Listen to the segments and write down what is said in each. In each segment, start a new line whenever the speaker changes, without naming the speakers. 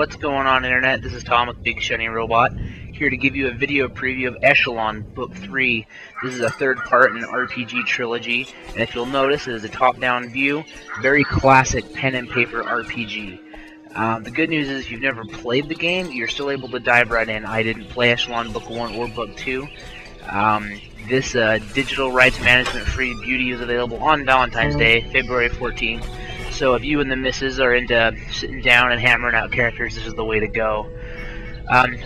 What's going on, Internet? This is Tom with Big Shiny Robot, here to give you a video preview of Eschalon Book III. This is a third part in an RPG trilogy, and if you'll notice, it is a top-down view, very classic pen and paper RPG. The good news is if you've never played the game, you're still able to dive right in. I didn't play Eschalon Book I or Book II. This digital rights management free beauty is available on Valentine's Day, February 14th. So if you and the missus are into sitting down and hammering out characters, this is the way to go.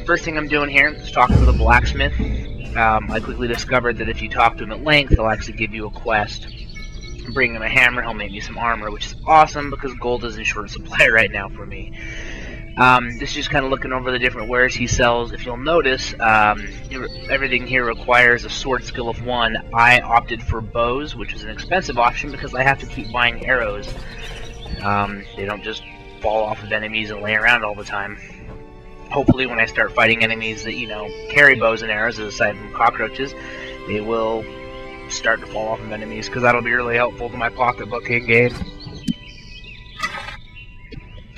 First thing I'm doing here is talking to the blacksmith. I quickly discovered that if you talk to him at length, he'll actually give you a quest. Bring him a hammer, he'll make me some armor, which is awesome because gold is in short supply right now for me. This is just kind of looking over the different wares he sells. If you'll notice, everything here requires a sword skill of 1. I opted for bows, which is an expensive option because I have to keep buying arrows. They don't just fall off of enemies and lay around all the time. Hopefully when I start fighting enemies that, carry bows and arrows aside from cockroaches, they will start to fall off of enemies, because that'll be really helpful to my pocketbook in-game.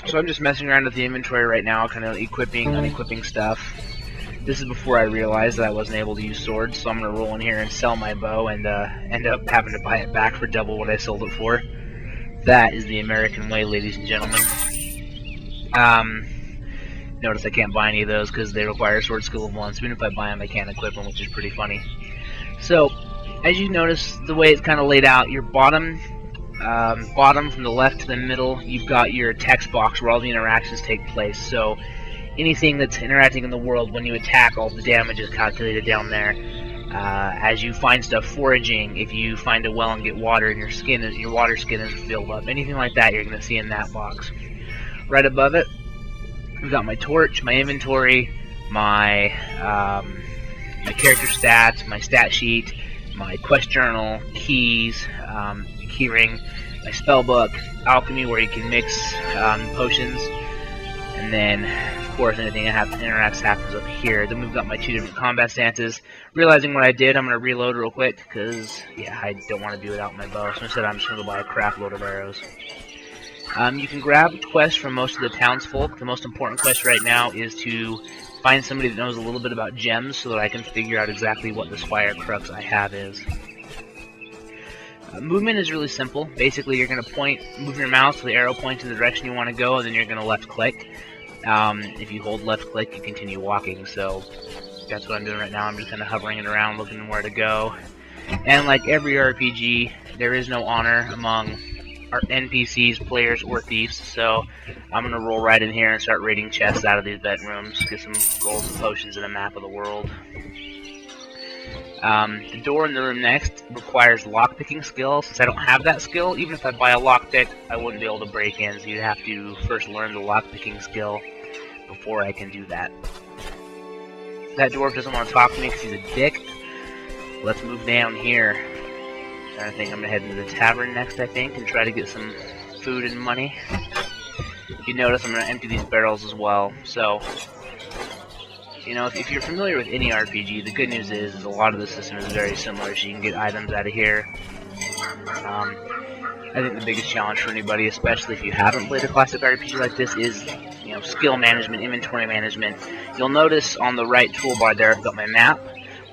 So I'm just messing around with the inventory right now, kind of equipping, unequipping stuff. This is before I realized that I wasn't able to use swords, so I'm going to roll in here and sell my bow and end up having to buy it back for double what I sold it for. That is the American way, ladies and gentlemen. Notice I can't buy any of those because they require a sword skill of 1, so even if I buy them I can't equip them, which is pretty funny. So, as you notice, the way it's kind of laid out, your bottom from the left to the middle, you've got your text box where all the interactions take place. So anything that's interacting in the world, when you attack, all the damage is calculated down there. As you find stuff foraging, if you find a well and get water, and your water skin is filled up, anything like that you're going to see in that box. Right above it, we've got my torch, my inventory, my character stats, my stat sheet, my quest journal, keys, keyring, my spell book, alchemy where you can mix potions, and then of course anything that happens up here. Then we've got my 2 different combat stances. Realizing what I did, I'm going to reload real quick because I don't want to do without my bow, so instead I'm just going to go buy a crap load of arrows. You can grab quests from most of the townsfolk. The most important quest right now is to find somebody that knows a little bit about gems so that I can figure out exactly what this fire crux I have is. Movement is really simple. Basically, you're going to move your mouse so the arrow points in the direction you want to go, and then you're going to left click. If you hold left click, you continue walking, so that's what I'm doing right now. I'm just kind of hovering it around, looking where to go. And like every RPG, there is no honor among our NPCs, players, or thieves, so I'm going to roll right in here and start raiding chests out of these bedrooms, get some rolls of potions and a map of the world. The door in the room next requires lockpicking skill. Since I don't have that skill, even if I buy a lockpick, I wouldn't be able to break in, so you have to first learn the lockpicking skill before I can do that. That dwarf doesn't want to talk to me because he's a dick. Let's move down here. I think I'm going to head into the tavern next, and try to get some food and money. If you notice, I'm going to empty these barrels as well. So, if you're familiar with any RPG, the good news is a lot of the system is very similar, so you can get items out of here. I think the biggest challenge for anybody, especially if you haven't played a classic RPG like this, is skill management, inventory management. You'll notice on the right toolbar there, I've got my map.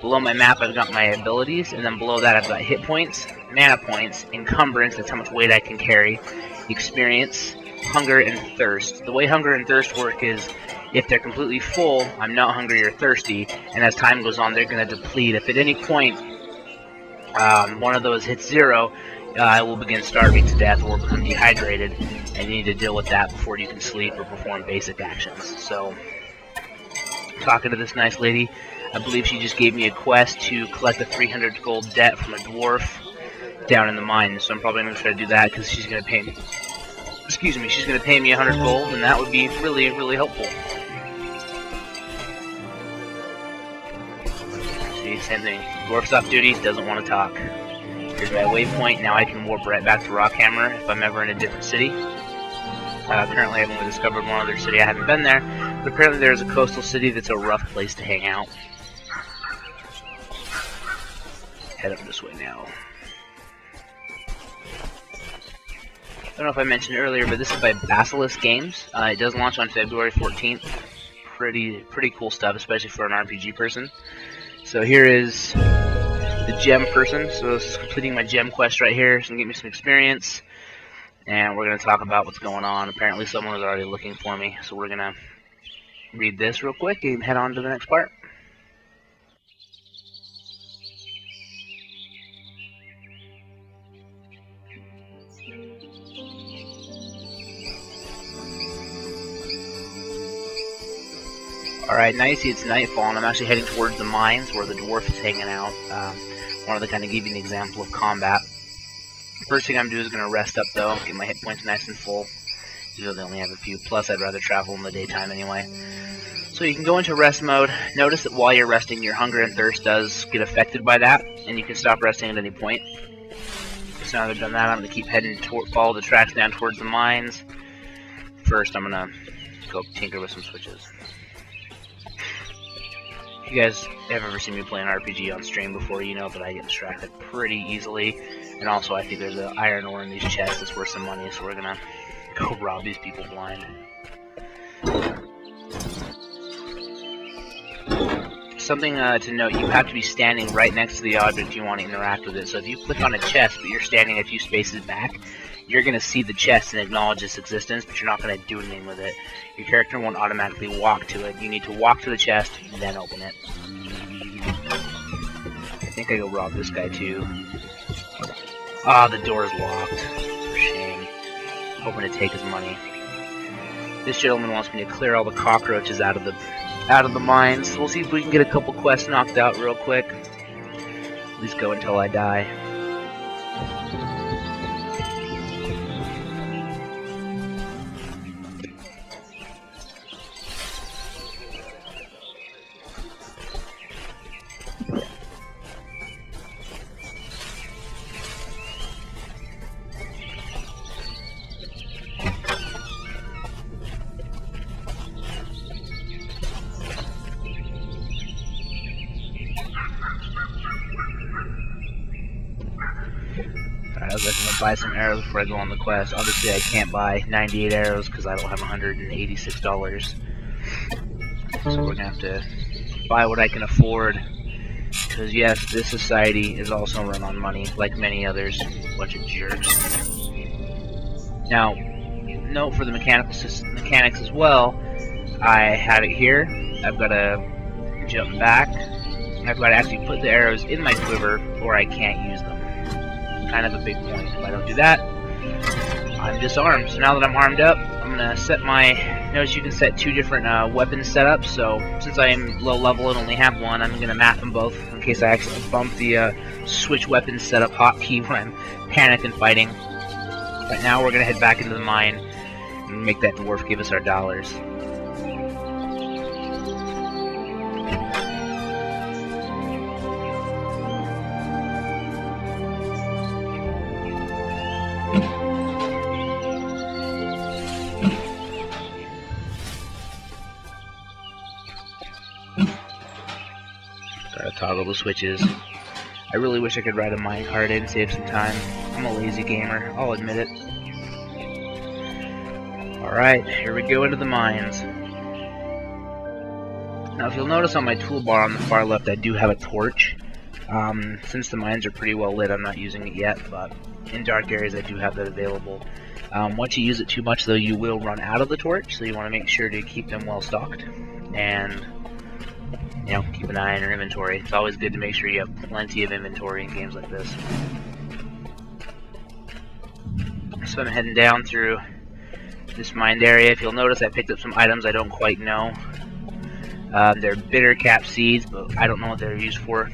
Below my map, I've got my abilities, and then below that, I've got hit points, mana points, encumbrance, that's how much weight I can carry, experience, hunger, and thirst. The way hunger and thirst work is, if they're completely full, I'm not hungry or thirsty, and as time goes on, they're going to deplete. If at any point one of those hits 0, I will begin starving to death or become dehydrated, and you need to deal with that before you can sleep or perform basic actions. So, talking to this nice lady, I believe she just gave me a quest to collect a 300 gold debt from a dwarf down in the mine, so I'm probably going to try to do that because she's going to pay me. Excuse me, she's going to pay me 100 gold, and that would be really, really helpful. See, same thing. Dwarf's off duty, doesn't want to talk. Here's my waypoint. Now I can warp right back to Rockhammer if I'm ever in a different city. Currently, I've only discovered one other city. I haven't been there, but apparently there's a coastal city that's a rough place to hang out. Head up this way now. don't know if I mentioned earlier, but this is by Basilisk Games. It does launch on February 14th. Pretty cool stuff, especially for an RPG person. So here is the gem person. So this is completing my gem quest right here. It's gonna give me some experience, and we're gonna talk about what's going on. Apparently, someone was already looking for me, so we're gonna read this real quick and head on to the next part. Alright, now you see it's nightfall, and I'm actually heading towards the mines where the dwarf is hanging out. Wanted to kind of give you an example of combat. First thing I'm doing is going to rest up, though, get my hit points nice and full. Even though they only have a few, plus I'd rather travel in the daytime anyway. So you can go into rest mode. Notice that while you're resting, your hunger and thirst does get affected by that, and you can stop resting at any point. So now that I've done that, I'm going to keep heading follow the tracks down towards the mines. First, I'm going to go tinker with some switches. If you guys have ever seen me play an RPG on stream before, you know that I get distracted pretty easily. And also, I think there's an iron ore in these chests that's worth some money, so we're going to go rob these people blind. Something to note, you have to be standing right next to the object you want to interact with it. So if you click on a chest, but you're standing a few spaces back, you're going to see the chest and acknowledge its existence, but you're not going to do anything with it. Your character won't automatically walk to it. You need to walk to the chest, and then open it. I think I go rob this guy too. Ah, the door's locked. For shame. Hoping to take his money. This gentleman wants me to clear all the cockroaches out of the mines. So we'll see if we can get a couple quests knocked out real quick. At least go until I die. I was going to buy some arrows before I go on the quest. Obviously, I can't buy 98 arrows because I don't have $186. So we're going to have to buy what I can afford. Because yes, this society is also run on money, like many others. Bunch of jerks. Now, note for the mechanics as well. I have it here. I've got to jump back. I've got to actually put the arrows in my quiver, or I can't use them. Kind of a big point. If I don't do that, I'm disarmed. So now that I'm armed up, I'm going to set my... Notice you can set two different weapon setups. So since I am low level and only have one, I'm going to map them both in case I accidentally bump the switch weapon setup hotkey when I'm panicking fighting. Right now we're going to head back into the mine and make that dwarf give us our dollars. Gotta toggle the switches. I really wish I could ride a minecart and save some time. I'm a lazy gamer, I'll admit it. Alright, here we go into the mines. Now if you'll notice on my toolbar on the far left I do have a torch. Since the mines are pretty well lit, I'm not using it yet, but in dark areas I do have that available. Once you use it too much though, you will run out of the torch, so you want to make sure to keep them well stocked. And you know, keep an eye on your inventory. It's always good to make sure you have plenty of inventory in games like this. So I'm heading down through this mined area. If you'll notice, I picked up some items I don't quite know. They're bitter cap seeds, but I don't know what they're used for.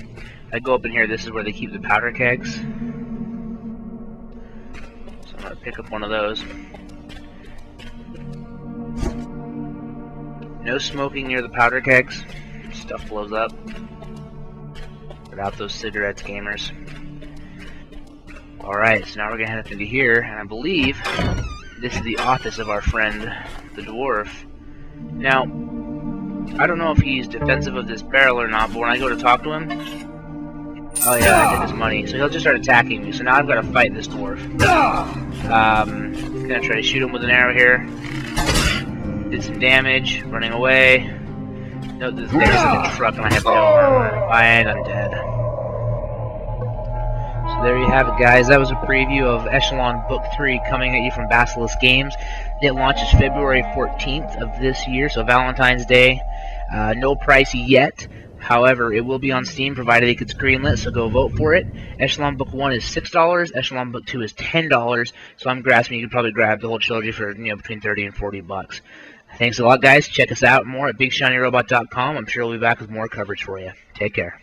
I go up in here, this is where they keep the powder kegs. So I'm going to pick up one of those. No smoking near the powder kegs. Stuff blows up. Put out those cigarettes, gamers. Alright, so now we're gonna head up into here, and I believe this is the office of our friend, the dwarf. Now, I don't know if he's defensive of this barrel or not, but when I go to talk to him, Oh yeah, I did his money. So he'll just start attacking me. So now I've got to fight this dwarf. Gonna try to shoot him with an arrow here. Did some damage, running away. No, there's like a truck and I have no armor. And I'm dead. So there you have it, guys. That was a preview of Eschalon Book 3 coming at you from Basilisk Games. It launches February 14th of this year, so Valentine's Day. No price yet. However, it will be on Steam provided it gets greenlit, so go vote for it. Eschalon Book 1 is $6. Eschalon Book 2 is $10. So I'm grasping you could probably grab the whole trilogy for between $30 and $40. Thanks a lot, guys. Check us out more at BigShinyRobot.com. I'm sure we'll be back with more coverage for you. Take care.